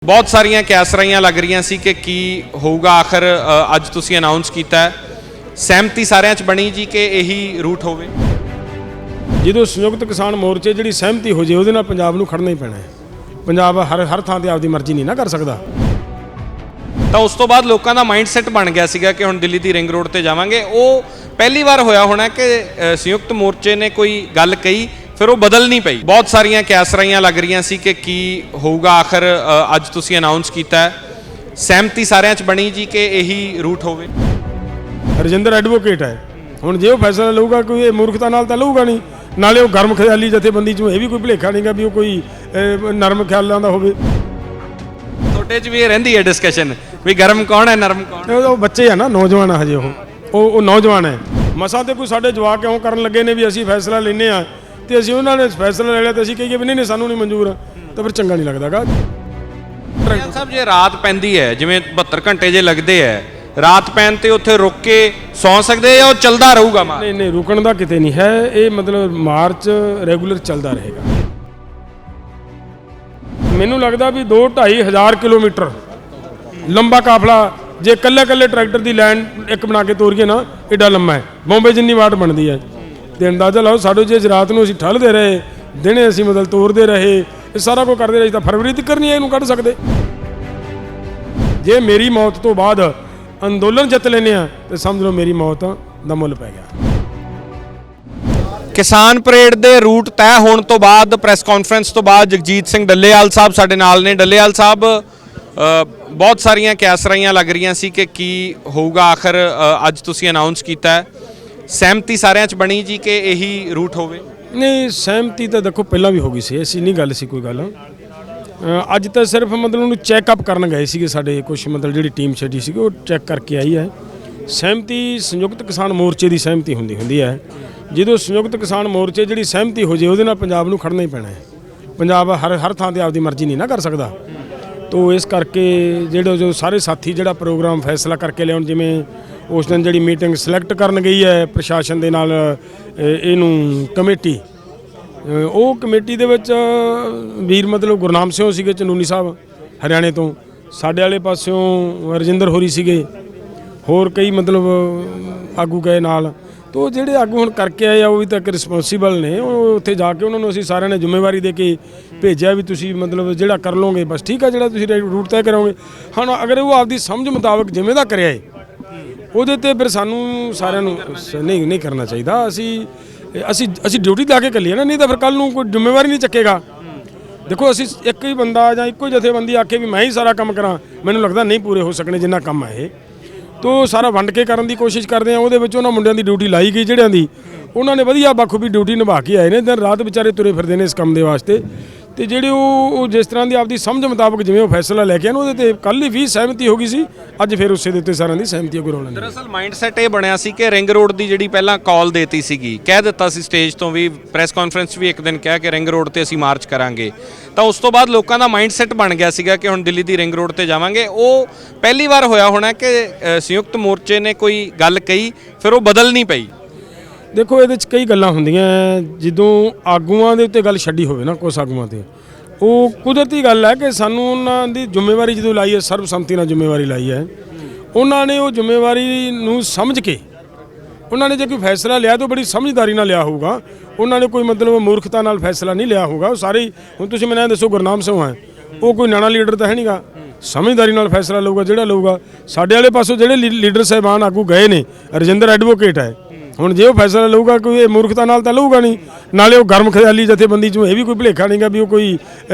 बहुत सारियां कैसराइयां लग रही सी कि की होगा आखिर अज तुसीं अनाउंस किया सहमति सारिਆਂ 'ਚ बनी जी कि यही रूट होवे। ਜਦੋਂ ਸੰਯੁਕਤ ਕਿਸਾਨ ਮੋਰਚੇ ਜਿਹੜੀ ਸਹਿਮਤੀ ਹੋ ਜੇ ਉਹਦੇ ਨਾਲ ਪੰਜਾਬ ਨੂੰ ਖੜਨਾ ਹੀ ਪੈਣਾ ਹੈ। ਪੰਜਾਬ ਹਰ ਥਾਂ ਤੇ ਆਪਦੀ ਮਰਜ਼ੀ ਨਹੀਂ ਨਾ ਕਰ ਸਕਦਾ। ਤਾਂ ਉਸ ਤੋਂ ਬਾਅਦ ਲੋਕਾਂ ਦਾ ਮਾਈਂਡ ਸੈਟ ਬਣ ਗਿਆ ਸੀਗਾ ਕਿ ਹੁਣ ਦਿੱਲੀ ਦੀ ਰਿੰਗ ਰੋਡ ਤੇ ਜਾਵਾਂਗੇ। ਉਹ ਪਹਿਲੀ ਵਾਰ ਹੋਇਆ ਹੋਣਾ ਕਿ ਸੰਯੁਕਤ ਮੋਰਚੇ ਨੇ ਕੋਈ ਗੱਲ ਕਹੀ ਫਿਰ ਉਹ ਬਦਲ ਨਹੀਂ ਪਈ। ਬਹੁਤ ਸਾਰੀਆਂ ਕੈਸਰਾਈਆਂ ਲੱਗ ਰਹੀਆਂ ਸੀ ਕਿ ਕੀ ਹੋਊਗਾ ਆਖਿਰ ਅੱਜ ਤੁਸੀਂ ਅਨਾਉਂਸ ਕੀਤਾ सहमति ਸਾਰਿਆਂ 'ਚ ਬਣੀ ਜੀ ਕਿ ਇਹੀ रूट ਹੋਵੇ। ਰਜਿੰਦਰ ਐਡਵੋਕੇਟ ਹੈ, ਹੁਣ ਜੇ ਉਹ ਫੈਸਲਾ ਲਊਗਾ ਕੋਈ ਇਹ ਮੂਰਖਤਾ ਨਾਲ ਤਾਂ ਲਊਗਾ ਨਹੀਂ, ਨਾਲੇ ਉਹ ਗਰਮ ਖਿਆਲੀ ਜਥੇਬੰਦੀ 'ਚੋਂ ਇਹ ਵੀ ਕੋਈ ਭੁਲੇਖਾ ਨਹੀਂਗਾ ਵੀ ਉਹ ਕੋਈ ਨਰਮ ਖਿਆਲਾਂ ਦਾ ਹੋਵੇ। ਤੁਹਾਡੇ 'ਚ ਵੀ ਇਹ ਰਹਿੰਦੀ ਹੈ ਡਿਸਕਸ਼ਨ ਵੀ ਗਰਮ ਕੌਣ ਹੈ ਨਰਮ ਕੌਣ? ਉਹ ਬੱਚੇ ਆ ਨਾ, ਨੌਜਵਾਨ ਆ ਹਜੇ ਉਹ ਨੌਜਵਾਨ ਹੈ। ਮਸਾਂ ਤੇ ਕੋਈ ਸਾਡੇ ਜਵਾਕ ਕਿਉਂ ਕਰਨ ਲੱਗੇ ਨੇ ਵੀ ਅਸੀਂ ਫੈਸਲਾ ਲੈਨੇ ਆ ਤੇ ਅਸੀਂ ਉਹਨਾਂ ਨੇ ਫੈਸਲਾ ਲੈ ਲਿਆ ਤੇ ਅਸੀਂ ਕਹੀਏ ਵੀ ਨਹੀਂ ਸਾਨੂੰ ਨਹੀਂ ਮਨਜ਼ੂਰ, ਤਾਂ ਫਿਰ ਚੰਗਾ ਨਹੀਂ ਲੱਗਦਾਗਾ। ਸਾਹਿਬ ਜੇ ਰਾਤ ਪੈਂਦੀ ਹੈ ਜਿਵੇਂ 72 ਘੰਟੇ ਜੇ ਲੱਗਦੇ ਹੈ, ਰਾਤ ਪੈਣ ਤੇ ਉੱਥੇ ਰੁਕ ਕੇ ਸੌਂ ਸਕਦੇ ਜਾਂ ਉਹ ਚੱਲਦਾ ਰਹੂਗਾ? ਨਹੀਂ ਰੁਕਣ ਦਾ ਕਿਤੇ ਨਹੀਂ ਹੈ, ਇਹ ਮਤਲਬ ਮਾਰਚ ਰੈਗੂਲਰ ਚੱਲਦਾ ਰਹੇਗਾ। ਮੈਨੂੰ ਲੱਗਦਾ ਵੀ 2-2.5 ਹਜ਼ਾਰ ਕਿਲੋਮੀਟਰ ਲੰਬਾ ਕਾਫਲਾ ਜੇ ਕੱਲੇ ਟਰੈਕਟਰ ਦੀ ਲਾਈਨ ਇੱਕ ਬਣਾ ਕੇ ਤੋਰੀਏ ਨਾ, ਏਡਾ ਲੰਮਾ ਹੈ, ਬੰਬੇ ਜਿੰਨੀ ਵਾਟ ਬਣਦੀ ਹੈ। ਤੇ ਅੰਦਾਜ਼ਾ ਲਾਓ ਸਾਡੇ ਜੇ ਰਾਤ ਨੂੰ ਅਸੀਂ ਠੱਲਦੇ ਰਹੇ, ਦਿਨੇ ਅਸੀਂ ਮਤਲਬ ਤੋਰਦੇ ਰਹੇ, ਇਹ ਸਾਰਾ ਕੁਝ ਕਰਦੇ ਰਹੇ ਤਾਂ ਫਰਵਰੀ ਤੱਕ ਨਹੀਂ ਇਹਨੂੰ ਕੱਢ ਸਕਦੇ। ਜੇ ਮੇਰੀ ਮੌਤ ਤੋਂ ਬਾਅਦ ਅੰਦੋਲਨ ਜਿੱਤ ਲੈਨੇ ਆ ਤੇ ਸਮਝ ਲਓ ਮੇਰੀ ਮੌਤ ਦਾ ਮੁੱਲ ਪੈ ਗਿਆ। ਕਿਸਾਨ ਪਰੇਡ ਦੇ ਰੂਟ ਤੈਅ ਹੋਣ ਤੋਂ ਬਾਅਦ ਪ੍ਰੈਸ ਕਾਨਫਰੰਸ ਤੋਂ ਬਾਅਦ ਜਗਜੀਤ ਸਿੰਘ ਡੱਲੇਵਾਲ ਸਾਹਿਬ ਸਾਡੇ ਨਾਲ ਨੇ। ਡੱਲੇਵਾਲ ਸਾਹਿਬ, ਬਹੁਤ ਸਾਰੀਆਂ ਕੈਸਰਾਈਆਂ ਲੱਗ ਰਹੀਆਂ ਸੀ ਕਿ ਕੀ ਹੋਊਗਾ ਆਖਿਰ ਅੱਜ ਤੁਸੀਂ ਅਨਾਉਂਸ ਕੀਤਾ सहमति ਸਾਰਿਆਂ 'ਚ ਬਣੀ ਜੀ ਕਿ ਇਹੀ रूट ਹੋਵੇ। ਨਹੀਂ, ਸਹਿਮਤੀ ਤਾਂ ਦੇਖੋ ਪਹਿਲਾਂ ਵੀ ਹੋ ਗਈ ਸੀ, ਐਸੀ ਨਹੀਂ ਗੱਲ ਸੀ ਕੋਈ ਗੱਲ। ਅੱਜ ਤਾਂ ਸਿਰਫ ਮਤਲਬ ਉਹਨੂੰ ਚੈੱਕਅਪ ਕਰਨ ਗਏ ਸੀਗੇ ਸਾਡੇ ਕੁਝ ਮਤਲਬ ਜਿਹੜੀ ਟੀਮ ਛੱਡੀ ਸੀਗੀ ਉਹ ਚੈੱਕ ਕਰਕੇ ਆਈ ਹੈ। ਸਹਿਮਤੀ ਸੰਯੁਕਤ ਕਿਸਾਨ ਮੋਰਚੇ ਦੀ ਸਹਿਮਤੀ ਹੁੰਦੀ ਹੈ। ਜਦੋਂ ਸੰਯੁਕਤ ਕਿਸਾਨ ਮੋਰਚੇ ਜਿਹੜੀ ਸਹਿਮਤੀ ਹੋ ਜੇ ਉਹਦੇ ਨਾਲ ਪੰਜਾਬ ਨੂੰ ਖੜਨਾ ਹੀ ਪੈਣਾ ਹੈ। ਪੰਜਾਬ ਹਰ ਥਾਂ ਤੇ ਆਪਦੀ ਮਰਜ਼ੀ ਨਹੀਂ ਨਾ ਕਰ ਸਕਦਾ। ਤੋ ਇਸ ਕਰਕੇ ਜੋ ਸਾਰੇ ਸਾਥੀ ਜਿਹੜਾ ਪ੍ਰੋਗਰਾਮ ਫੈਸਲਾ ਕਰਕੇ ਲਿਆਉਣ, ਜਿਵੇਂ ਉਸ ਦਿਨ ਜਿਹੜੀ ਮੀਟਿੰਗ ਸਿਲੈਕਟ ਕਰਨ ਗਈ ਹੈ ਪ੍ਰਸ਼ਾਸਨ ਦੇ ਨਾਲ ਇਹਨੂੰ ਕਮੇਟੀ, ਉਹ ਕਮੇਟੀ ਦੇ ਵਿੱਚ ਵੀਰ ਮਤਲਬ ਗੁਰਨਾਮ ਸਿੰਘ ਸੀਗੇ ਚਨੂਨੀ ਸਾਹਿਬ ਹਰਿਆਣੇ ਤੋਂ, ਸਾਡੇ ਵਾਲੇ ਪਾਸਿਓਂ ਰਜਿੰਦਰ ਹੋਰੀ ਸੀਗੇ, ਹੋਰ ਕਈ ਮਤਲਬ ਆਗੂ ਗਏ ਨਾਲ। ਤੋ ਜਿਹੜੇ ਆਗੂ ਹੁਣ ਕਰਕੇ ਆਏ ਆ ਉਹ ਵੀ ਤਾਂ ਇੱਕ ਰਿਸਪੌਂਸੀਬਲ ਨੇ। ਉਹ ਉੱਥੇ ਜਾ ਕੇ ਉਹਨਾਂ ਨੂੰ ਅਸੀਂ ਸਾਰਿਆਂ ਨੇ ਜ਼ਿੰਮੇਵਾਰੀ ਦੇ ਕੇ ਭੇਜਿਆ ਵੀ ਤੁਸੀਂ ਮਤਲਬ ਜਿਹੜਾ ਕਰ ਲਓਗੇ ਬਸ ਠੀਕ ਆ, ਜਿਹੜਾ ਤੁਸੀਂ ਰੂਟ ਤੈਅ ਕਰਾਓਗੇ। ਹੁਣ ਅਗਰ ਉਹ ਆਪਦੀ ਸਮਝ ਮੁਤਾਬਕ ਜਿਵੇਂ ਦਾ ਕਰਿਆ ਏ ਉਹਦੇ ਤੇ ਫਿਰ ਸਾਨੂੰ ਸਾਰਿਆਂ ਨੂੰ ਨਹੀਂ ਕਰਨਾ ਚਾਹੀਦਾ। ਅਸੀਂ ਡਿਊਟੀ ਲਾ ਕੇ ਚੱਲੀਏ ਨਾ, ਨਹੀਂ ਤਾਂ ਫਿਰ ਕੱਲ ਨੂੰ ਕੋਈ ਜ਼ਿੰਮੇਵਾਰੀ ਨਹੀਂ ਚੱਕੇਗਾ। ਦੇਖੋ ਅਸੀਂ ਇੱਕ ਹੀ ਬੰਦਾ ਜਾਂ ਇੱਕੋ ਜਥੇਬੰਦੀ ਆਖੇ ਵੀ ਮੈਂ ਹੀ ਸਾਰਾ ਕੰਮ ਕਰਾਂ, ਮੈਨੂੰ ਲੱਗਦਾ ਨਹੀਂ ਪੂਰੇ ਹੋ ਸਕਣੇ ਜਿੰਨਾ ਕੰਮ ਹੈ ਇਹ। ਤੋ ਸਾਰਾ ਵੰਡ ਕੇ ਕਰਨ ਦੀ ਕੋਸ਼ਿਸ਼ ਕਰਦੇ ਆ। ਉਹਦੇ ਵਿੱਚ ਉਹਨਾਂ ਮੁੰਡਿਆਂ ਦੀ ਡਿਊਟੀ ਲਾਈ ਗਈ ਜਿਹੜਿਆਂ ਦੀ ਉਹਨਾਂ ਨੇ ਵਧੀਆ ਬਾਖੂਬੀ ਡਿਊਟੀ ਨਿਭਾ ਕੇ ਆਏ ਨੇ, ਦਿਨ ਰਾਤ ਵਿਚਾਰੇ ਤੁਰੇ ਫਿਰਦੇ ਨੇ ਇਸ ਕੰਮ ਦੇ ਵਾਸਤੇ। ਤੇ ਜਿਹੜੇ ਉਹ ਜਿਸ ਤਰ੍ਹਾਂ ਦੀ ਆਪਦੀ ਸਮਝ ਮੁਤਾਬਕ ਜਿਵੇਂ ਉਹ ਫੈਸਲਾ ਲੈ ਕੇ ਆਏ ਉਹਦੇ ਤੇ ਕੱਲ ਹੀ ਵੀ ਸਹਿਮਤੀ ਹੋ ਗਈ ਸੀ, ਅੱਜ ਫਿਰ ਉਸੇ ਦੇ ਉੱਤੇ ਸਾਰਿਆਂ ਦੀ ਸਹਿਮਤੀ ਗੁਰੂ ਲੈਂਦੇ। ਦਰਅਸਲ ਮਾਈਂਡ ਸੈਟ ਇਹ ਬਣਿਆ ਸੀ ਕਿ ਰਿੰਗ ਰੋਡ ਦੀ ਜਿਹੜੀ ਪਹਿਲਾਂ ਕਾਲ ਦੇਤੀ ਸੀਗੀ, ਕਹਿ ਦਿੱਤਾ ਸੀ ਸਟੇਜ ਤੋਂ ਵੀ, ਪ੍ਰੈਸ ਕਾਨਫਰੰਸ ਵੀ ਇੱਕ ਦਿਨ ਕਿਹਾ ਕਿ ਰਿੰਗ ਰੋਡ ਤੇ ਅਸੀਂ ਮਾਰਚ ਕਰਾਂਗੇ। ਤਾਂ ਉਸ ਤੋਂ ਬਾਅਦ ਲੋਕਾਂ ਦਾ ਮਾਈਂਡ ਸੈਟ ਬਣ ਗਿਆ ਸੀਗਾ ਕਿ ਹੁਣ ਦਿੱਲੀ ਦੀ ਰਿੰਗ ਰੋਡ ਤੇ ਜਾਵਾਂਗੇ। ਉਹ ਪਹਿਲੀ ਵਾਰ ਹੋਇਆ ਹੋਣਾ ਕਿ ਸੰਯੁਕਤ ਮੋਰਚੇ ਨੇ ਕੋਈ ਗੱਲ ਕਹੀ ਫਿਰ ਉਹ ਬਦਲ ਨਹੀਂ ਪਈ। ਦੇਖੋ ਇਹਦੇ 'ਚ ਕਈ ਗੱਲਾਂ ਹੁੰਦੀਆਂ, ਜਦੋਂ ਆਗੂਆਂ ਦੇ ਉੱਤੇ ਗੱਲ ਛੱਡੀ ਹੋਵੇ ਨਾ, ਕੁਛ ਆਗੂਆਂ ਤੇ ਉਹ ਕੁਦਰਤੀ ਗੱਲ ਹੈ ਕਿ ਸਾਨੂੰ ਉਹਨਾਂ ਦੀ ਜ਼ਿੰਮੇਵਾਰੀ ਜਦੋਂ ਲਾਈ ਹੈ, ਸਰਬਸੰਮਤੀ ਨਾਲ ਜ਼ਿੰਮੇਵਾਰੀ ਲਾਈ ਹੈ, ਉਹਨਾਂ ਨੇ ਉਹ ਜ਼ਿੰਮੇਵਾਰੀ ਨੂੰ ਸਮਝ ਕੇ ਉਹਨਾਂ ਨੇ ਜੇ ਕੋਈ ਫੈਸਲਾ ਲਿਆ ਤਾਂ ਬੜੀ ਸਮਝਦਾਰੀ ਨਾਲ ਲਿਆ ਹੋਊਗਾ। ਉਹਨਾਂ ਨੇ ਕੋਈ ਮਤਲਬ ਮੂਰਖਤਾ ਨਾਲ ਫੈਸਲਾ ਨਹੀਂ ਲਿਆ ਹੋਊਗਾ। ਉਹ ਸਾਰੇ ਹੁਣ ਤੁਸੀਂ ਮੈਨੂੰ ਦੱਸੋ ਗੁਰਨਾਮ ਸਿੰਘ ਹੈ, ਉਹ ਕੋਈ ਨਾਣਾ ਲੀਡਰ ਤਾਂ ਹੈ ਨਹੀਂਗਾ, ਸਮਝਦਾਰੀ ਨਾਲ ਫੈਸਲਾ ਲਊਗਾ ਜਿਹੜਾ ਲਊਗਾ। ਸਾਡੇ ਵਾਲੇ ਪਾਸੋਂ ਜਿਹੜੇ ਲੀਡਰ ਸਾਹਿਬਾਨ ਆਗੂ ਗਏ ਨੇ, ਰਜਿੰਦਰ ਐਡਵੋਕੇਟ ਹੈ, ਹੁਣ ਜੇ ਉਹ ਫੈਸਲਾ ਲਊਗਾ ਕੋਈ ਇਹ ਮੂਰਖਤਾ ਨਾਲ ਤਾਂ ਲਊਗਾ ਨਹੀਂ, ਨਾਲੇ ਉਹ ਗਰਮ ਖਿਆਲੀ ਜਥੇਬੰਦੀ 'ਚੋਂ ਇਹ ਵੀ ਕੋਈ ਭੁਲੇਖਾ ਨਹੀਂਗਾ ਵੀ ਉਹ ਕੋਈ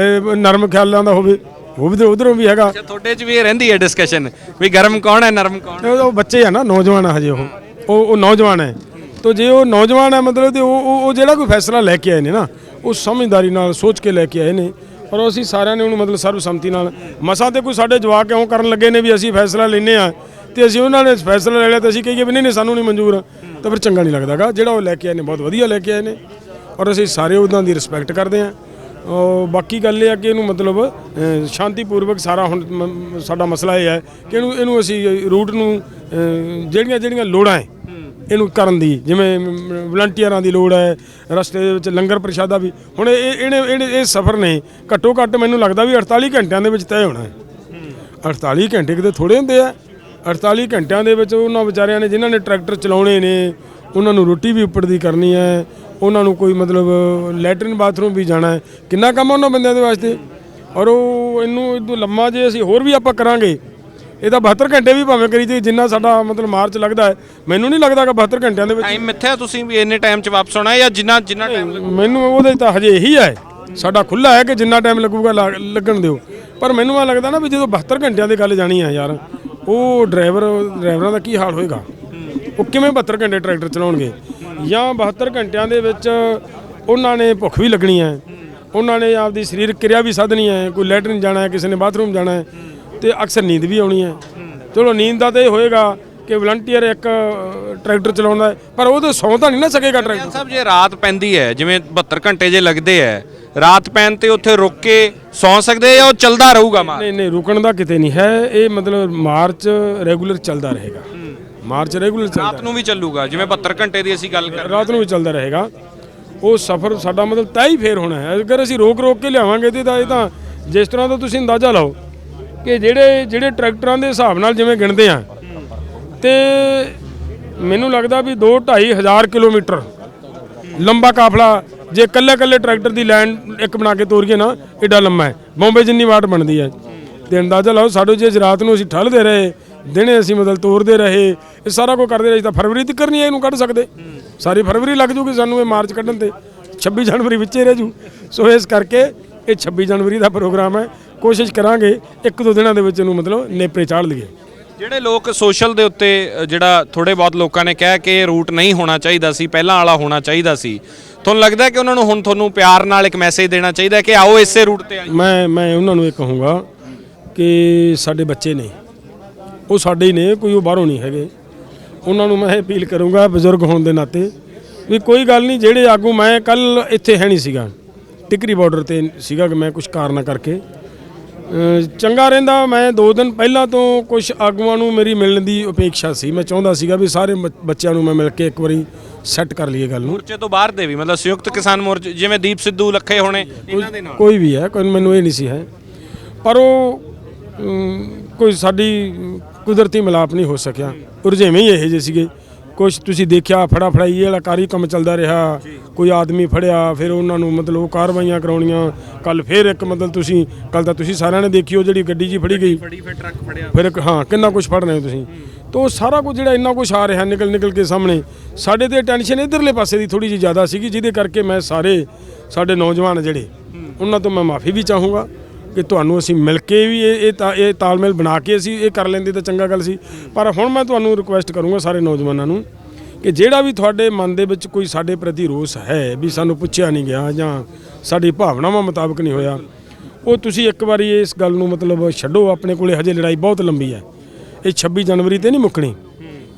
ਨਰਮ ਖਿਆਲਾਂ ਦਾ ਹੋਵੇ, ਉਹ ਵੀ ਉਧਰੋਂ ਵੀ ਹੈਗਾ। ਤੁਹਾਡੇ 'ਚ ਵੀ ਇਹ ਰਹਿੰਦੀ ਹੈ ਡਿਸਕਸ਼ਨ ਵੀ ਗਰਮ ਕੌਣ ਹੈ ਨਰਮ ਕੌਣ? ਉਹ ਬੱਚੇ ਆ ਨਾ, ਨੌਜਵਾਨ ਆ ਹਜੇ ਉਹ ਨੌਜਵਾਨ ਹੈ। ਤਾਂ ਜੇ ਉਹ ਨੌਜਵਾਨ ਹੈ ਮਤਲਬ ਤੇ ਉਹ ਜਿਹੜਾ ਕੋਈ ਫੈਸਲਾ ਲੈ ਕੇ ਆਏ ਨੇ ਨਾ, ਉਹ ਸਮਝਦਾਰੀ ਨਾਲ ਸੋਚ ਕੇ ਲੈ ਕੇ ਆਏ ਨੇ। ਪਰ ਅਸੀਂ ਸਾਰਿਆਂ ਨੇ ਉਹਨੂੰ ਮਤਲਬ ਸਰਬਸੰਮਤੀ ਨਾਲ, ਮਸਾਂ ਤੇ ਕੋਈ ਸਾਡੇ ਜਵਾਕ ਕਿਉਂ ਕਰਨ ਲੱਗੇ ਨੇ ਵੀ ਅਸੀਂ ਫੈਸਲਾ ਲੈਨੇ ਆ ਤੇ ਅਸੀਂ ਉਹਨਾਂ ਨੇ ਫੈਸਲਾ ਲੈ ਲਿਆ ਤੇ ਅਸੀਂ ਕਹੀਏ ਵੀ ਨਹੀਂ ਸਾਨੂੰ ਨਹੀਂ ਮਨਜ਼ੂਰ, ਤਾਂ ਫਿਰ ਚੰਗਾ ਨਹੀਂ ਲੱਗਦਾਗਾ। ਜਿਹੜਾ ਉਹ ਲੈ ਕੇ ਆਏ ਨੇ ਬਹੁਤ ਵਧੀਆ ਲੈ ਕੇ ਆਏ ਨੇ ਔਰ ਅਸੀਂ ਸਾਰੇ ਉਹਨਾਂ ਦੀ ਰਿਸਪੈਕਟ ਕਰਦੇ ਹਾਂ। ਬਾਕੀ ਗੱਲ ਇਹ ਆ ਕਿ ਇਹਨੂੰ ਮਤਲਬ ਸ਼ਾਂਤੀਪੂਰਵਕ ਸਾਰਾ ਹੁਣ ਸਾਡਾ ਮਸਲਾ ਇਹ ਹੈ ਕਿ ਇਹਨੂੰ ਅਸੀਂ ਰੂਟ ਨੂੰ ਜਿਹੜੀਆਂ ਲੋੜਾਂ ਹੈ ਇਹਨੂੰ ਕਰਨ ਦੀ, ਜਿਵੇਂ ਵਲੰਟੀਅਰਾਂ ਦੀ ਲੋੜ ਹੈ, ਰਸਤੇ ਦੇ ਵਿੱਚ ਲੰਗਰ ਪ੍ਰਸ਼ਾਦਾ ਵੀ। ਹੁਣ ਇਹ ਸਫ਼ਰ ਨੇ ਘੱਟੋ ਘੱਟ ਮੈਨੂੰ ਲੱਗਦਾ ਵੀ 48 ਘੰਟਿਆਂ ਦੇ ਵਿੱਚ ਤੈਅ ਹੋਣਾ ਹੈ। 48 ਘੰਟੇ ਕਿਤੇ ਥੋੜ੍ਹੇ ਹੁੰਦੇ ਆ। 48 ਘੰਟਿਆਂ ਦੇ ਵਿੱਚ ਉਹਨਾਂ ਵਿਚਾਰਿਆਂ ਨੇ ਜਿਨ੍ਹਾਂ ਨੇ ਟਰੈਕਟਰ ਚਲਾਉਣੇ ਨੇ, ਉਹਨਾਂ ਨੂੰ ਰੋਟੀ ਵੀ ਉੱਪਰ ਦੀ ਕਰਨੀ ਹੈ, ਉਹਨਾਂ ਨੂੰ ਕੋਈ ਮਤਲਬ ਲੈਟਰਿਨ ਬਾਥਰੂਮ ਵੀ ਜਾਣਾ ਹੈ, ਕਿੰਨਾ ਕੰਮ ਉਹਨਾਂ ਬੰਦਿਆਂ ਦੇ ਵਾਸਤੇ। ਔਰ ਉਹ ਇਹਨੂੰ ਇਦੋਂ ਲੰਮਾ ਜੇ ਅਸੀਂ ਹੋਰ ਵੀ ਆਪਾਂ ਕਰਾਂਗੇ, ਇਹ ਤਾਂ 72 ਘੰਟੇ ਵੀ ਭਾਵੇਂ ਕਰੀ ਜੇ, ਜਿੰਨਾ ਸਾਡਾ ਮਤਲਬ ਮਾਰਚ ਲੱਗਦਾ ਹੈ, ਮੈਨੂੰ ਨਹੀਂ ਲੱਗਦਾ ਕਿ 72 ਘੰਟਿਆਂ ਦੇ ਵਿੱਚ ਟਾਈਮ ਮਿੱਥਿਆ ਤੁਸੀਂ ਵੀ ਇੰਨੇ ਟਾਈਮ 'ਚ ਵਾਪਸ ਆਉਣਾ ਜਾਂ ਜਿੰਨਾ ਟਾਈਮ ਮੈਨੂੰ ਉਹਦੇ ਤਾਂ ਹਜੇ ਇਹੀ ਹੈ, ਸਾਡਾ ਖੁੱਲ੍ਹਾ ਹੈ ਕਿ ਜਿੰਨਾ ਟਾਈਮ ਲੱਗੂਗਾ ਲੱਗਣ ਦਿਓ। ਪਰ ਮੈਨੂੰ ਇਹ ਲੱਗਦਾ ਨਾ ਵੀ ਜਦੋਂ 72 ਘੰਟਿਆਂ ਦੀ ਗੱਲ ਜਾਣੀ ਹੈ ਯਾਰ, ਉਹ ਡਰਾਈਵਰਾਂ ਦਾ ਕੀ ਹਾਲ ਹੋਏਗਾ। ਉਹ ਕਿਵੇਂ 72 ਘੰਟੇ ਟਰੈਕਟਰ ਚਲਾਉਣਗੇ? ਜਾਂ 72 ਘੰਟਿਆਂ ਦੇ ਵਿੱਚ ਉਹਨਾਂ ਨੇ ਭੁੱਖ ਵੀ ਲੱਗਣੀ ਹੈ, ਉਹਨਾਂ ਨੇ ਆਪਦੀ ਸਰੀਰਕ ਕਿਰਿਆ ਵੀ ਸਾਧਣੀ ਹੈ, ਕੋਈ ਲੈਟਰਿਨ ਜਾਣਾ ਹੈ, ਕਿਸੇ ਨੇ ਬਾਥਰੂਮ ਜਾਣਾ ਹੈ, ਤੇ ਅਕਸਰ ਨੀਂਦ ਵੀ ਆਉਣੀ ਹੈ। ਚਲੋ ਨੀਂਦ ਦਾ ਤਾਂ ਇਹ ਹੋਏਗਾ ਕਿ ਵਲੰਟੀਅਰ ਇੱਕ ਟਰੈਕਟਰ ਚਲਾਉਂਦਾ ਹੈ, ਪਰ ਉਹ ਤਾਂ ਸੌਂ ਤਾਂ ਨਹੀਂ ਨਾ ਸਕੇਗਾ ਟਰੈਕਟਰ ਸਾਹਿਬ। ਜੇ ਰਾਤ ਪੈਂਦੀ ਹੈ, ਜਿਵੇਂ 72 ਘੰਟੇ ਜੇ ਲੱਗਦੇ ਹੈ, ਰਾਤ ਪੈਣ ਤੇ ਉੱਥੇ ਰੁਕ ਕੇ ਸੌਂ ਸਕਦੇ ਜਾਂ ਉਹ ਚੱਲਦਾ ਰਹੂਗਾ? ਨਹੀਂ, ਰੁਕਣ ਦਾ ਕਿਤੇ ਨਹੀਂ ਹੈ। ਇਹ ਮਤਲਬ ਮਾਰਚ ਰੈਗੂਲਰ ਚੱਲਦਾ ਰਹੇਗਾ, ਮਾਰਚ ਰੈਗੂਲਰ ਚੱਲਦਾ, ਰਾਤ ਨੂੰ ਵੀ ਚੱਲੂਗਾ। ਜਿਵੇਂ 72 ਘੰਟੇ ਦੀ ਅਸੀਂ ਗੱਲ ਕਰ, ਰਾਤ ਨੂੰ ਵੀ ਚੱਲਦਾ ਰਹੇਗਾ। ਉਹ ਸਫ਼ਰ ਸਾਡਾ ਮਤਲਬ ਤੈਅ ਹੀ ਫੇਰ ਹੋਣਾ ਹੈ। ਅਗਰ ਅਸੀਂ ਰੋਕ ਕੇ ਲਿਆਵਾਂਗੇ ਤੇ ਤਾਂ ਇਹ ਤਾਂ ਜਿਸ ਤਰ੍ਹਾਂ ਦਾ ਤੁਸੀਂ ਅੰਦਾਜ਼ਾ ਲਾਓ ਕਿ ਜਿਹੜੇ ਟਰੈਕਟਰਾਂ ਦੇ ਹਿਸਾਬ ਨਾਲ ਜਿਵੇਂ ਗਿਣਦੇ ਆ, ਤੇ ਮੈਨੂੰ ਲੱਗਦਾ ਵੀ 2-2.5 ਹਜ਼ਾਰ ਕਿਲੋਮੀਟਰ ਲੰਬਾ ਕਾਫਲਾ ਜੇ ਕੱਲੇ ਟਰੈਕਟਰ ਦੀ ਲਾਈਨ ਇੱਕ ਬਣਾ ਕੇ ਤੋਰੀਏ ਨਾ, ਏਡਾ ਲੰਮਾ ਹੈ, ਬੰਬੇ ਜਿੰਨੀ ਵਾਟ ਬਣਦੀ ਹੈ। ਤੇ ਅੰਦਾਜ਼ਾ ਲਾਓ ਸਾਡੇ ਜੇ ਰਾਤ ਨੂੰ ਅਸੀਂ ਠੱਲਦੇ ਰਹੇ, ਦਿਨੇ ਅਸੀਂ ਮਤਲਬ ਤੋਰਦੇ ਰਹੇ, ਇਹ ਸਾਰਾ ਕੁਝ ਕਰਦੇ ਰਹੇ, ਤਾਂ ਫਰਵਰੀ ਤੱਕ ਨਹੀਂ ਇਹਨੂੰ ਕੱਢ ਸਕਦੇ। ਸਾਰੀ ਫਰਵਰੀ ਲੱਗ ਜੂਗੀ ਸਾਨੂੰ ਇਹ ਮਾਰਚ ਕੱਢਣ ਤੇ, 26 ਜਨਵਰੀ ਵਿੱਚੇ ਰਹਿ ਜੂ। ਸੋ ਇਸ ਕਰਕੇ ਇਹ 26 ਜਨਵਰੀ ਦਾ ਪ੍ਰੋਗਰਾਮ ਹੈ। ਕੋਸ਼ਿਸ਼ ਕਰਾਂਗੇ 1-2 ਦਿਨਾਂ ਦੇ ਵਿੱਚ ਇਹਨੂੰ ਮਤਲਬ ਨੇਪਰੇ ਚਾੜ ਲਈਏ। ਜਿਹੜੇ ਲੋਕ ਸੋਸ਼ਲ ਦੇ ਉੱਤੇ ਜਿਹੜਾ ਥੋੜੇ ਬਹੁਤ ਲੋਕਾਂ ਨੇ ਕਿਹਾ ਕਿ ਇਹ ਰੂਟ ਨਹੀਂ ਹੋਣਾ ਚਾਹੀਦਾ ਸੀ, ਪਹਿਲਾਂ ਵਾਲਾ ਹੋਣਾ ਚਾਹੀਦਾ ਸੀ, ਤੁਹਾਨੂੰ ਲੱਗਦਾ ਕਿ ਉਹਨਾਂ ਨੂੰ ਹੁਣ ਤੁਹਾਨੂੰ ਪਿਆਰ ਨਾਲ ਇੱਕ ਮੈਸੇਜ ਦੇਣਾ ਚਾਹੀਦਾ ਕਿ ਆਓ ਇਸੇ ਰੂਟ ਤੇ ਆਈਏ? ਮੈਂ ਉਹਨਾਂ ਨੂੰ ਇਹ ਕਹੂੰਗਾ ਕਿ ਸਾਡੇ ਬੱਚੇ ਨੇ, ਉਹ ਸਾਡੇ ਹੀ ਨੇ, ਕੋਈ ਉਹ ਬਾਹਰੋਂ ਨਹੀਂ ਹੈਗੇ। ਉਹਨਾਂ ਨੂੰ ਮੈਂ ਅਪੀਲ ਕਰੂੰਗਾ ਬਜ਼ੁਰਗ ਹੋਣ ਦੇ ਨਾਤੇ ਵੀ ਕੋਈ ਗੱਲ ਨਹੀਂ, ਜਿਹੜੇ ਆਗੂ, ਮੈਂ ਕੱਲ ਇੱਥੇ ਹੈ ਨਹੀਂ ਸੀਗਾ, ਟਿਕਰੀ ਬਾਰਡਰ ਤੇ ਸੀਗਾ ਕਿ ਮੈਂ ਕੁਝ ਕਾਰਨਾਂ ਕਰਕੇ ਚੰਗਾ ਰਹਿੰਦਾ। ਮੈਂ 2 ਦਿਨ ਪਹਿਲਾਂ ਤੋਂ ਕੁਝ ਆਗੂਆਂ ਨੂੰ ਮੇਰੀ ਮਿਲਣ ਦੀ ਅਪੇਕਸ਼ਾ ਸੀ। ਮੈਂ ਚਾਹੁੰਦਾ ਸੀਗਾ ਵੀ ਸਾਰੇ ਬੱਚਿਆਂ ਨੂੰ ਮੈਂ ਮਿਲ ਕੇ ਇੱਕ ਵਾਰੀ ਸੈੱਟ ਕਰ ਲਈਏ ਗੱਲ ਨੂੰ। ਮੋਰਚੇ ਤੋਂ ਬਾਹਰ ਦੇ ਵੀ, ਮਤਲਬ ਸੰਯੁਕਤ ਕਿਸਾਨ ਮੋਰਚੇ, ਜਿਵੇਂ ਦੀਪ ਸਿੱਧੂ, ਲੱਖੇ ਹੋਣੇ, ਇਹਨਾਂ ਦੇ ਨਾਲ ਕੋਈ ਵੀ ਹੈ, ਕੋਈ ਮੈਨੂੰ ਇਹ ਨਹੀਂ ਸੀ ਹੈ, ਪਰ ਉਹ ਕੋਈ ਸਾਡੀ ਕੁਦਰਤੀ ਮਿਲਾਪ ਨਹੀਂ ਹੋ ਸਕਿਆ। ਰੁਝੇਵੇਂ ਹੀ ਇਹੋ ਜਿਹੇ ਸੀਗੇ। ਕੁਛ ਤੁਸੀਂ ਦੇਖਿਆ ਫੜਾਈ ਵਾਲਾ ਕਾਰੀ ਕੰਮ ਚੱਲਦਾ ਰਿਹਾ, ਕੋਈ ਆਦਮੀ ਫੜਿਆ, ਫਿਰ ਉਹਨਾਂ ਨੂੰ ਮਤਲਬ ਉਹ ਕਾਰਵਾਈਆਂ ਕਰਾਉਣੀਆਂ। ਕੱਲ ਫਿਰ ਇੱਕ ਮਤਲਬ ਕੱਲ ਤਾਂ ਤੁਸੀਂ ਸਾਰਿਆਂ ਨੇ ਦੇਖੀ ਉਹ ਜਿਹੜੀ ਗੱਡੀ ਜੀ ਫੜੀ ਗਈ, ਫਿਰ ਟਰੱਕ ਫੜਿਆ, ਫਿਰ ਹਾਂ ਕਿੰਨਾ ਕੁਝ ਫੜ ਰਹੇ ਹੋ ਤੁਸੀਂ। ਤਾਂ ਉਹ ਸਾਰਾ ਕੁਝ ਜਿਹੜਾ ਇੰਨਾ ਕੁਝ ਆ ਰਿਹਾ ਨਿਕਲ ਕੇ ਸਾਹਮਣੇ, ਸਾਡੇ ਤੇ ਟੈਨਸ਼ਨ ਇਧਰਲੇ ਪਾਸੇ ਦੀ ਥੋੜੀ ਜਿਹੀ ਜ਼ਿਆਦਾ ਸੀਗੀ, ਜਿਹਦੇ ਕਰਕੇ ਮੈਂ ਸਾਡੇ ਨੌਜਵਾਨ ਜਿਹੜੇ ਉਹਨਾਂ ਤੋਂ ਮੈਂ ਮਾਫੀ ਵੀ ਚਾਹੂੰਗਾ ਕਿ ਤੁਹਾਨੂੰ ਅਸੀਂ ਮਿਲ ਕੇ ਵੀ ਇਹ ਤਾਲਮੇਲ ਬਣਾ ਕੇ ਅਸੀਂ ਇਹ ਕਰ ਲੈਂਦੇ ਤਾਂ ਚੰਗਾ ਗੱਲ ਸੀ। ਪਰ ਹੁਣ ਮੈਂ ਤੁਹਾਨੂੰ ਰਿਕੁਐਸਟ ਕਰੂੰਗਾ ਸਾਰੇ ਨੌਜਵਾਨਾਂ ਨੂੰ ਕਿ ਜਿਹੜਾ ਵੀ ਤੁਹਾਡੇ ਮਨ ਦੇ ਵਿੱਚ ਕੋਈ ਸਾਡੇ ਪ੍ਰਤੀ ਰੋਸ ਹੈ ਵੀ ਸਾਨੂੰ ਪੁੱਛਿਆ ਨਹੀਂ ਗਿਆ ਜਾਂ ਸਾਡੀ ਭਾਵਨਾਵਾਂ ਮੁਤਾਬਕ ਨਹੀਂ ਹੋਇਆ, ਉਹ ਤੁਸੀਂ ਇੱਕ ਵਾਰੀ ਇਸ ਗੱਲ ਨੂੰ ਮਤਲਬ ਛੱਡੋ। ਆਪਣੇ ਕੋਲੇ ਹਜੇ ਲੜਾਈ ਬਹੁਤ ਲੰਬੀ ਹੈ, ਇਹ 26 ਜਨਵਰੀ ਤੇ ਨਹੀਂ ਮੁੱਕਣੀ।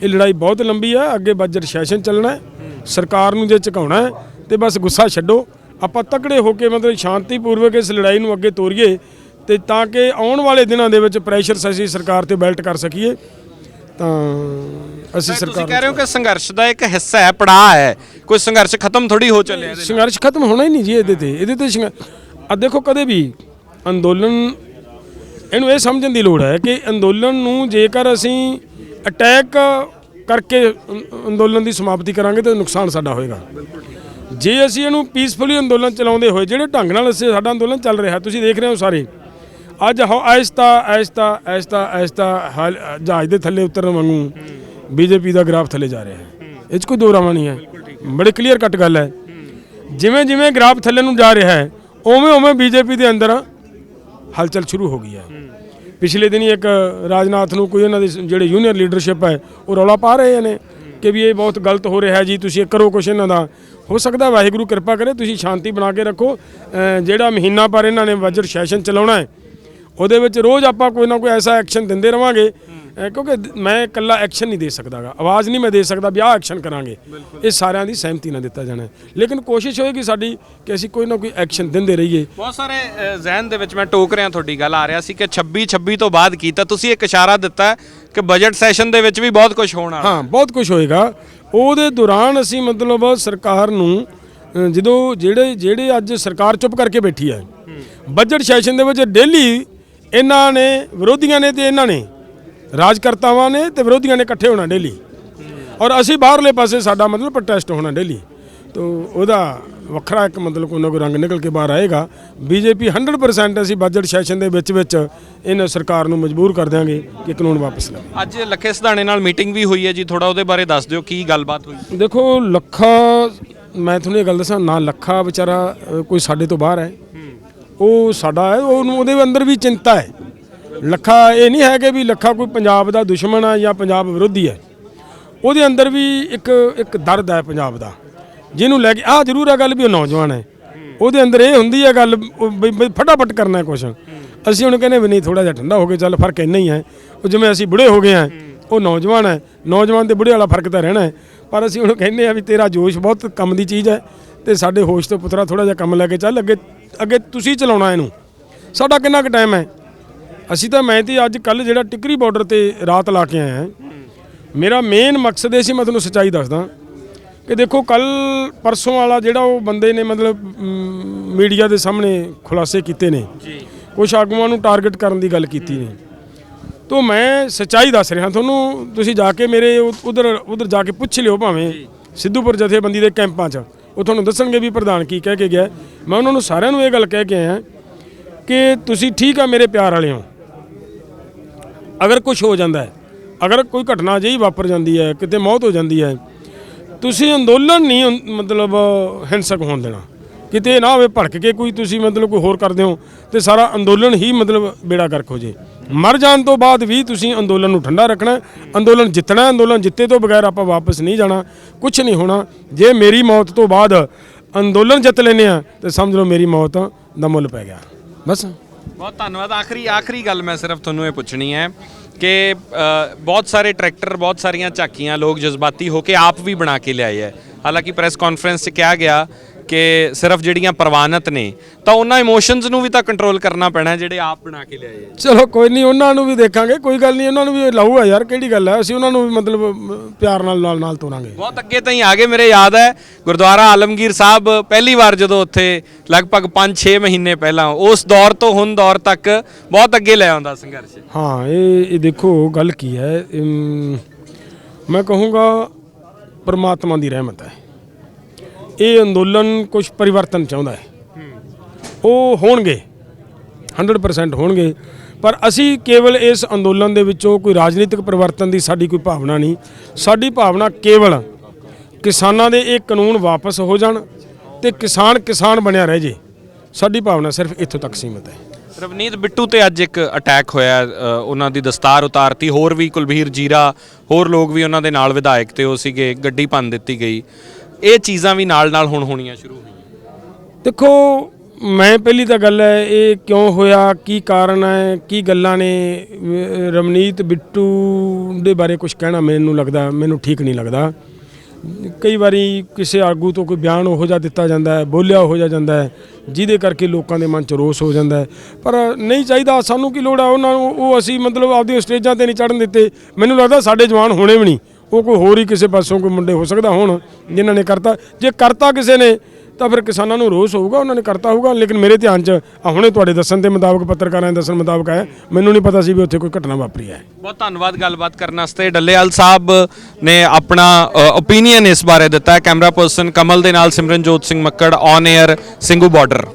ਇਹ ਲੜਾਈ ਬਹੁਤ ਲੰਬੀ ਹੈ, ਅੱਗੇ ਬਜਟ ਸੈਸ਼ਨ ਚੱਲਣਾ ਹੈ, ਸਰਕਾਰ ਨੂੰ ਜੇ ਝੁਕਾਉਣਾ ਹੈ ਤੇ ਬਸ ਗੁੱਸਾ ਛੱਡੋ। ਆਪਾਂ ਤਕੜੇ ਹੋ ਕੇ ਮਤਲਬ ਸ਼ਾਂਤੀਪੂਰਵਕ ਇਸ ਲੜਾਈ ਨੂੰ ਅੱਗੇ ਤੋਰੀਏ ਤੇ ਤਾਂ ਕਿ ਆਉਣ ਵਾਲੇ ਦਿਨਾਂ ਦੇ ਵਿੱਚ ਪ੍ਰੈਸ਼ਰ ਅਸੀਂ ਸਰਕਾਰ ਤੇ ਬਿਲਟ ਕਰ ਸਕੀਏ। ਤਾਂ ਅਸੀਂ ਸਰਕਾਰ, ਤੁਸੀਂ ਕਹਿ ਰਹੇ ਹੋ ਕਿ ਸੰਘਰਸ਼ ਦਾ ਇੱਕ ਹਿੱਸਾ ਹੈ, ਪੜਾਅ ਹੈ, ਕੋਈ ਸੰਘਰਸ਼ ਖਤਮ ਥੋੜੀ ਹੋ ਚੱਲਿਆ। ਸੰਘਰਸ਼ ਖਤਮ ਹੋਣਾ ਹੀ ਨਹੀਂ ਜੀ ਇਹਦੇ ਤੇ ਆ ਦੇਖੋ, ਕਦੇ ਵੀ ਅੰਦੋਲਨ, ਇਹਨੂੰ ਇਹ ਸਮਝਣ ਦੀ ਲੋੜ ਹੈ ਕਿ ਅੰਦੋਲਨ ਨੂੰ ਜੇਕਰ ਅਸੀਂ ਅਟੈਕ ਕਰਕੇ ਅੰਦੋਲਨ ਦੀ ਸਮਾਪਤੀ ਕਰਾਂਗੇ ਤਾਂ ਨੁਕਸਾਨ ਸਾਡਾ ਹੋਏਗਾ। ਜੇ ਅਸੀਂ ਇਹਨੂੰ ਪੀਸਫੁਲੀ ਅੰਦੋਲਨ ਚਲਾਉਂਦੇ ਹੋਏ ਜਿਹੜੇ ਢੰਗ ਨਾਲ ਅਸੀਂ ਸਾਡਾ ਅੰਦੋਲਨ ਚੱਲ ਰਿਹਾ, ਤੁਸੀਂ ਦੇਖ ਰਹੇ ਹੋ ਸਾਰੇ ਅੱਜ ਆਹਿਸਤਾ ਜਹਾਜ਼ ਦੇ ਥੱਲੇ ਉਤਰਨ ਵਾਂਗੂ ਬੀਜੇਪੀ ਦਾ ਗ੍ਰਾਫ ਥੱਲੇ ਜਾ ਰਿਹਾ ਹੈ। ਇਹ 'ਚ ਕੋਈ ਦੋ ਰਾਵਾਂ ਨਹੀਂ ਹੈ, ਬੜੀ ਕਲੀਅਰ ਕੱਟ ਗੱਲ ਹੈ। ਜਿਵੇਂ ਗ੍ਰਾਫ ਥੱਲੇ ਨੂੰ ਜਾ ਰਿਹਾ ਹੈ, ਉਵੇਂ ਬੀਜੇਪੀ ਦੇ ਅੰਦਰ ਹਲਚਲ ਸ਼ੁਰੂ ਹੋ ਗਈ ਹੈ। ਪਿਛਲੇ ਦਿਨੀ ਇੱਕ ਰਾਜਨਾਥ ਨੂੰ ਕੋਈ ਇਹਨਾਂ ਦੇ ਜਿਹੜੇ ਯੂਨੀਅਨ ਲੀਡਰਸ਼ਿਪ ਹੈ ਉਹ ਰੌਲਾ ਪਾ ਰਹੇ ਨੇ ਕਿ ਵੀ ਇਹ ਬਹੁਤ ਗਲਤ ਹੋ ਰਿਹਾ ਜੀ, ਤੁਸੀਂ ਕਰੋ ਕੁਛ ਇਹਨਾਂ ਦਾ। ਹੋ ਸਕਦਾ ਵਾਹਿਗੁਰੂ ਕਿਰਪਾ ਕਰੇ, ਤੁਸੀਂ ਸ਼ਾਂਤੀ ਬਣਾ ਕੇ ਰੱਖੋ। ਜਿਹੜਾ ਮਹੀਨਾ ਪਰ ਇਹਨਾਂ ਨੇ ਬਜਟ ਸੈਸ਼ਨ ਚਲਾਉਣਾ ਹੈ, ਉਹਦੇ ਵਿੱਚ ਰੋਜ਼ ਆਪਾਂ ਕੋਈ ਨਾ ਕੋਈ ਐਸਾ ਐਕਸ਼ਨ ਦਿੰਦੇ ਰਵਾਂਗੇ, ਕਿਉਂਕਿ ਮੈਂ ਇਕੱਲਾ ਐਕਸ਼ਨ ਨਹੀਂ ਦੇ ਸਕਦਾਗਾ, ਆਵਾਜ਼ ਨਹੀਂ ਮੈਂ ਦੇ ਸਕਦਾ ਵੀ ਆਹ ਐਕਸ਼ਨ ਕਰਾਂਗੇ। ਇਹ ਸਾਰਿਆਂ ਦੀ ਸਹਿਮਤੀ ਨਾਲ ਦਿੱਤਾ ਜਾਣਾ, ਲੇਕਿਨ ਕੋਸ਼ਿਸ਼ ਹੋਏਗੀ ਸਾਡੀ ਕਿ ਅਸੀਂ ਕੋਈ ਨਾ ਕੋਈ ਐਕਸ਼ਨ ਦਿੰਦੇ ਰਹੀਏ। ਬਹੁਤ ਸਾਰੇ ਜ਼ਹਿਨ ਦੇ ਵਿੱਚ ਮੈਂ ਟੋਕ ਰਿਹਾ, ਤੁਹਾਡੀ ਗੱਲ ਆ ਰਿਹਾ ਸੀ ਕਿ 26 ਤੋਂ ਬਾਅਦ ਕੀਤਾ, ਤੁਸੀਂ ਇੱਕ ਇਸ਼ਾਰਾ ਦਿੱਤਾ ਕਿ ਬਜਟ ਸੈਸ਼ਨ ਦੇ ਵਿੱਚ ਵੀ ਬਹੁਤ ਕੁਝ ਹੋਣਾ। ਹਾਂ, ਬਹੁਤ ਕੁਝ ਹੋਏਗਾ। ਉਹਦੇ ਦੌਰਾਨ ਅਸੀਂ ਮਤਲਬ ਸਰਕਾਰ ਨੂੰ ਜਦੋਂ ਜਿਹੜੇ ਅੱਜ ਸਰਕਾਰ ਚੁੱਪ ਕਰਕੇ ਬੈਠੀ ਹੈ, ਬਜਟ ਸੈਸ਼ਨ ਦੇ ਵਿੱਚ ਡੇਲੀ ਇਹਨਾਂ ਨੇ ਵਿਰੋਧੀਆਂ ਨੇ ਤੇ ਇਹਨਾਂ ਨੇ ਰਾਜਕਰਤਾਵਾਂ ਨੇ ਤੇ ਵਿਰੋਧੀਆਂ ਨੇ ਇਕੱਠੇ ਹੋਣਾ ਡੇਲੀ, ਔਰ ਅਸੀਂ ਬਾਹਰਲੇ ਪਾਸੇ ਸਾਡਾ ਮਤਲਬ ਪ੍ਰੋਟੈਸਟ ਹੋਣਾ ਡੇਲੀ। ਤੋ ਉਹਦਾ ਵੱਖਰਾ ਇੱਕ ਮਤਲਬ ਕੋਈ ਨਾ ਕੋਈ ਰੰਗ ਨਿਕਲ ਕੇ ਬਾਹਰ ਆਏਗਾ। ਬੀਜੇਪੀ 100% ਅਸੀਂ ਬਜਟ ਸੈਸ਼ਨ ਦੇ ਵਿੱਚ ਇਹਨਾਂ ਸਰਕਾਰ ਨੂੰ ਮਜਬੂਰ ਕਰ ਦਿਆਂਗੇ ਕਿ ਕਾਨੂੰਨ ਵਾਪਸ ਲਵੇ। ਅੱਜ ਲੱਖੇ ਸਿਧਾਣੇ ਨਾਲ ਮੀਟਿੰਗ ਵੀ ਹੋਈ ਹੈ ਜੀ, ਥੋੜਾ ਉਹਦੇ ਬਾਰੇ ਦੱਸ ਦਿਓ ਕੀ ਗੱਲਬਾਤ ਹੋਈ। ਦੇਖੋ ਲੱਖਾ, ਮੈਂ ਤੁਹਾਨੂੰ ਇਹ ਗੱਲ ਦੱਸਾਂ ਨਾ, ਲੱਖਾ ਵਿਚਾਰਾ ਕੋਈ ਸਾਡੇ ਤੋਂ ਬਾਹਰ ਹੈ, ਉਹ ਸਾਡਾ ਹੈ, ਉਹਨੂੰ ਉਹਦੇ ਅੰਦਰ ਵੀ ਚਿੰਤਾ ਹੈ। ਲੱਖਾ ਇਹ ਨਹੀਂ ਹੈ ਕਿ ਵੀ ਲੱਖਾ ਕੋਈ ਪੰਜਾਬ ਦਾ ਦੁਸ਼ਮਣ ਹੈ ਜਾਂ ਪੰਜਾਬ ਵਿਰੋਧੀ ਹੈ, ਉਹਦੇ ਅੰਦਰ ਵੀ ਇੱਕ ਦਰਦ ਹੈ ਪੰਜਾਬ ਦਾ, ਜਿਹਨੂੰ ਲੈ ਕੇ ਆਹ ਜ਼ਰੂਰ ਹੈ ਗੱਲ ਵੀ ਉਹ ਨੌਜਵਾਨ ਹੈ, ਉਹਦੇ ਅੰਦਰ ਇਹ ਹੁੰਦੀ ਹੈ ਗੱਲ ਬਈ ਫਟਾਫਟ ਕਰਨਾ ਕੁਛ। ਅਸੀਂ ਹੁਣ ਕਹਿੰਦੇ ਵੀ ਨਹੀਂ ਥੋੜਾ ਜਿਹਾ ਠੰਡਾ ਹੋ ਕੇ ਚੱਲ, ਫਰਕ ਇੰਨਾ ਹੀ ਹੈ। ਉਹ ਜਿਵੇਂ ਅਸੀਂ ਬੁੜੇ ਹੋ ਗਏ ਹਾਂ, ਉਹ ਨੌਜਵਾਨ ਹੈ, ਨੌਜਵਾਨ ਤੇ ਬੁੜੇ ਵਾਲਾ ਫਰਕ ਤਾਂ ਰਹਿਣਾ ਹੈ, ਪਰ ਅਸੀਂ ਹੁਣ ਕਹਿੰਦੇ ਆ ਵੀ ਤੇਰਾ ਜੋਸ਼ ਬਹੁਤ ਕੰਮ ਦੀ ਚੀਜ਼ ਹੈ ਤੇ ਸਾਡੇ ਹੋਸ਼ ਤੋਂ ਪੁੱਤਰਾ ਥੋੜਾ ਜਿਹਾ ਕੰਮ ਲੈ ਕੇ ਚੱਲ, ਅੱਗੇ ਤੁਸੀਂ ਚਲਾਉਣਾ ਇਹਨੂੰ, ਸਾਡਾ ਕਿੰਨਾ ਕੁ ਟਾਈਮ ਹੈ। ਅਸੀਂ ਤਾਂ ਮੈਂ ਤੇ ਅੱਜ ਕੱਲ ਜਿਹੜਾ ਟਿਕਰੀ ਬਾਰਡਰ ਤੇ ਰਾਤ ਲਾ ਕੇ ਆਏ ਹਾਂ, ਮੇਰਾ ਮੇਨ ਮਕਸਦ ਇਹ ਸੀ, ਮੈਂ ਤੁਹਾਨੂੰ ਸੱਚਾਈ ਦੱਸਦਾ ਕਿ ਦੇਖੋ ਕੱਲ ਪਰਸੋਂ ਵਾਲਾ ਜਿਹੜਾ ਉਹ ਬੰਦੇ ਨੇ ਮਤਲਬ ਮੀਡੀਆ ਦੇ ਸਾਹਮਣੇ ਖੁਲਾਸੇ ਕੀਤੇ ਨੇ, ਕੁਛ ਆਗੂਆਂ ਨੂੰ ਟਾਰਗੇਟ ਕਰਨ ਦੀ ਗੱਲ ਕੀਤੀ ਨੇ, ਤੋ ਮੈਂ ਸੱਚਾਈ ਦੱਸ ਰਿਹਾ ਤੁਹਾਨੂੰ। ਤੁਸੀਂ ਜਾ ਕੇ ਮੇਰੇ ਉਧਰ ਜਾ ਕੇ ਪੁੱਛ ਲਿਓ, ਭਾਵੇਂ ਸਿੱਧੂਪੁਰ ਜਥੇਬੰਦੀ ਦੇ ਕੈਂਪਾਂ 'ਚ, ਉਹ ਤੁਹਾਨੂੰ ਦੱਸਣਗੇ ਵੀ ਪ੍ਰਧਾਨ ਕੀ ਕਹਿ ਕੇ ਗਿਆ। ਮੈਂ ਉਹਨਾਂ ਨੂੰ ਸਾਰਿਆਂ ਨੂੰ ਇਹ ਗੱਲ ਕਹਿ ਕੇ ਆਇਆ ਕਿ ਤੁਸੀਂ ਠੀਕ ਆ ਮੇਰੇ ਪਿਆਰ ਵਾਲੇ ਹੋ, ਅਗਰ ਕੁਝ ਹੋ ਜਾਂਦਾ ਹੈ, ਅਗਰ ਕੋਈ ਘਟਨਾ ਜਿਹੀ ਵਾਪਰ ਜਾਂਦੀ ਹੈ, ਕਿਤੇ ਮੌਤ ਹੋ ਜਾਂਦੀ ਹੈ, ਤੁਸੀਂ ਅੰਦੋਲਨ ਨਹੀਂ ਮਤਲਬ ਹਿੰਸਕ ਹੋਣ ਦੇਣਾ, ਕਿਤੇ ਨਾ ਹੋਵੇ ਭੜਕ ਕੇ ਕੋਈ ਤੁਸੀਂ ਮਤਲਬ ਕੋਈ ਹੋਰ ਕਰਦੇ ਹੋ ਤੇ ਸਾਰਾ ਅੰਦੋਲਨ ਹੀ ਮਤਲਬ ਬੇੜਾ ਗਰਕ ਹੋ ਜੇ। ਮਰ ਜਾਣ ਤੋਂ ਬਾਅਦ ਵੀ ਤੁਸੀਂ ਅੰਦੋਲਨ ਨੂੰ ਠੰਡਾ ਰੱਖਣਾ, ਅੰਦੋਲਨ ਜਿੱਤਣਾ, ਅੰਦੋਲਨ ਜਿੱਤੇ ਤੋਂ ਬਗੈਰ ਆਪਾਂ ਵਾਪਸ ਨਹੀਂ ਜਾਣਾ, ਕੁਝ ਨਹੀਂ ਹੋਣਾ। ਜੇ ਮੇਰੀ ਮੌਤ ਤੋਂ ਬਾਅਦ ਅੰਦੋਲਨ ਜਿੱਤ ਲੈਂਦੇ ਆ ਤੇ ਸਮਝ ਲਓ ਮੇਰੀ ਮੌਤ ਦਾ ਮੁੱਲ ਪੈ ਗਿਆ। ਬਸ ਬਹੁਤ ਧੰਨਵਾਦ। ਆਖਰੀ ਗੱਲ ਮੈਂ ਸਿਰਫ ਤੁਹਾਨੂੰ ਇਹ ਪੁੱਛਣੀ ਹੈ ਕਿ ਬਹੁਤ ਸਾਰੇ ਟਰੈਕਟਰ, ਬਹੁਤ ਸਾਰੀਆਂ ਝਾਕੀਆਂ ਲੋਕ ਜਜ਼ਬਾਤੀ ਹੋ ਕੇ ਆਪ ਵੀ ਬਣਾ ਕੇ ਲਿਆਏ ਹੈ। ਹਾਲਾਂਕਿ ਪ੍ਰੈਸ ਕਾਨਫਰੰਸ 'ਚ ਕਿਹਾ ਗਿਆ ਕਿ ਸਿਰਫ ਜਿਹੜੀਆਂ ਪ੍ਰਵਾਨਤ ਨੇ ਤਾਂ ਉਹਨਾਂ ਇਮੋਸ਼ਨਸ ਨੂੰ ਵੀ ਤਾਂ ਕੰਟਰੋਲ ਕਰਨਾ ਪੈਣਾ ਜਿਹੜੇ ਆਪ ਬਣਾ ਕੇ ਲਿਆਏ ਹੈ। ਚਲੋ ਕੋਈ ਨਹੀਂ, ਉਹਨਾਂ ਨੂੰ ਵੀ ਦੇਖਾਂਗੇ, ਕੋਈ ਗੱਲ ਨਹੀਂ, ਉਹਨਾਂ ਨੂੰ ਵੀ ਲਾਊ ਆ ਯਾਰ, ਕਿਹੜੀ ਗੱਲ ਹੈ, ਅਸੀਂ ਉਹਨਾਂ ਨੂੰ ਵੀ ਮਤਲਬ ਪਿਆਰ ਨਾਲ ਤੋਰਾਂਗੇ। ਬਹੁਤ ਅੱਗੇ ਤਾਂ ਹੀ ਆ ਗਏ। ਮੇਰੇ ਯਾਦ ਹੈ ਗੁਰਦੁਆਰਾ ਆਲਮਗੀਰ ਸਾਹਿਬ ਪਹਿਲੀ ਵਾਰ ਜਦੋਂ ਉੱਥੇ ਲਗਭਗ 5-6 ਮਹੀਨੇ ਪਹਿਲਾਂ, ਉਸ ਦੌਰ ਤੋਂ ਹੁਣ ਦੌਰ ਤੱਕ ਬਹੁਤ ਅੱਗੇ ਲੈ ਆਉਂਦਾ ਸੰਘਰਸ਼। ਹਾਂ, ਇਹ ਦੇਖੋ ਗੱਲ ਕੀ ਹੈ, ਮੈਂ ਕਹੂੰਗਾ ਪਰਮਾਤਮਾ ਦੀ ਰਹਿਮਤ ਹੈ। ਇਹ ਅੰਦੋਲਨ ਕੁਝ ਪਰਿਵਰਤਨ ਚਾਹੁੰਦਾ ਹੈ, ਉਹ ਹੋਣਗੇ 100% ਹੋਣਗੇ, ਪਰ ਅਸੀਂ ਕੇਵਲ ਇਸ ਅੰਦੋਲਨ ਦੇ ਵਿੱਚੋਂ ਕੋਈ ਰਾਜਨੀਤਿਕ ਪਰਿਵਰਤਨ ਦੀ ਸਾਡੀ ਕੋਈ ਭਾਵਨਾ ਨਹੀਂ। ਸਾਡੀ ਭਾਵਨਾ ਕੇਵਲ ਕਿਸਾਨਾਂ ਦੇ ਇਹ ਕਾਨੂੰਨ ਵਾਪਸ ਹੋ ਜਾਣ ਤੇ ਕਿਸਾਨ ਬਣਿਆ ਰਹਿ ਜੇ। ਸਾਡੀ ਭਾਵਨਾ ਸਿਰਫ ਇੱਥੋਂ ਤੱਕ ਸੀਮਿਤ ਹੈ। ਰਵਨੀਤ ਬਿੱਟੂ ਤੇ ਅੱਜ ਇੱਕ ਅਟੈਕ ਹੋਇਆ, ਉਹਨਾਂ ਦੀ ਦਸਤਾਰ ਉਤਾਰਤੀ, ਹੋਰ ਵੀ ਕੁਲਬੀਰ ਜੀਰਾ, ਹੋਰ ਲੋਕ ਵੀ ਉਹਨਾਂ ਦੇ ਨਾਲ ਵਿਧਾਇਕ ਤੇ ਉਹ ਸੀਗੇ, ਗੱਡੀ ਭੰਨ ਦਿੱਤੀ ਗਈ। ਇਹ ਚੀਜ਼ਾਂ ਵੀ ਨਾਲ ਹੁਣ ਹੋਣੀਆਂ ਸ਼ੁਰੂ ਹੋਈਆਂ। ਦੇਖੋ, ਮੈਂ ਪਹਿਲੀ ਤਾਂ ਗੱਲ ਹੈ, ਇਹ ਕਿਉਂ ਹੋਇਆ, ਕੀ ਕਾਰਨ ਹੈ, ਕੀ ਗੱਲਾਂ ਨੇ, ਰਵਨੀਤ ਬਿੱਟੂ ਦੇ ਬਾਰੇ ਕੁਝ ਕਹਿਣਾ ਮੈਨੂੰ ਠੀਕ ਨਹੀਂ ਲੱਗਦਾ। ਕਈ ਵਾਰੀ ਕਿਸੇ ਆਗੂ ਤੋਂ ਕੋਈ ਬਿਆਨ ਉਹੋ ਜਿਹਾ ਦਿੱਤਾ ਜਾਂਦਾ ਹੈ, ਬੋਲਿਆ ਉਹੋ ਜਿਹਾ ਜਾਂਦਾ ਹੈ, ਜਿਹਦੇ ਕਰਕੇ ਲੋਕਾਂ ਦੇ ਮਨ 'ਚ ਰੋਸ ਹੋ ਜਾਂਦਾ ਹੈ, ਪਰ ਨਹੀਂ ਚਾਹੀਦਾ। ਸਾਨੂੰ ਕੀ ਲੋੜ ਹੈ ਉਹਨਾਂ ਨੂੰ, ਉਹ ਅਸੀਂ ਮਤਲਬ ਆਪਦੀਆਂ ਸਟੇਜਾਂ 'ਤੇ ਨਹੀਂ ਚੜ੍ਹਨ ਦਿੱਤੇ। ਮੈਨੂੰ ਲੱਗਦਾ ਸਾਡੇ ਜਵਾਨ ਹੋਣੇ ਵੀ ਨਹੀਂ, ਉਹ ਕੋਈ ਹੋਰ ਹੀ ਕਿਸੇ ਪਾਸੋਂ ਕੋਈ ਮੁੰਡੇ ਹੋ ਸਕਦਾ ਹੁਣ ਜਿਨ੍ਹਾਂ ਨੇ ਕਰਤਾ। ਜੇ ਕਰਤਾ ਕਿਸੇ ਨੇ ਤਾਂ ਫਿਰ ਕਿਸਾਨਾਂ ਨੂੰ ਰੋਸ ਹੋਊਗਾ, ਉਹਨਾਂ ਨੇ ਕਰਤਾ ਹੋਊਗਾ। ਲੇਕਿਨ ਮੇਰੇ ਧਿਆਨ 'ਚ ਹੁਣੇ ਤੁਹਾਡੇ ਦੱਸਣ ਦੇ ਮੁਤਾਬਕ, ਪੱਤਰਕਾਰਾਂ ਦੇ ਦੱਸਣ ਮੁਤਾਬਕ ਹੈ, ਮੈਨੂੰ ਨਹੀਂ ਪਤਾ ਸੀ ਵੀ ਉੱਥੇ ਕੋਈ ਘਟਨਾ ਵਾਪਰੀ ਹੈ। ਬਹੁਤ ਧੰਨਵਾਦ ਗੱਲਬਾਤ ਕਰਨ ਵਾਸਤੇ। ਡੱਲੇਵਾਲ ਸਾਹਿਬ ਨੇ ਆਪਣਾ ਓਪੀਨੀਅਨ ਇਸ ਬਾਰੇ ਦਿੱਤਾ। ਕੈਮਰਾ ਪਰਸਨ ਕਮਲ ਦੇ ਨਾਲ Simranjot Singh Makkar, on air, Singhu border.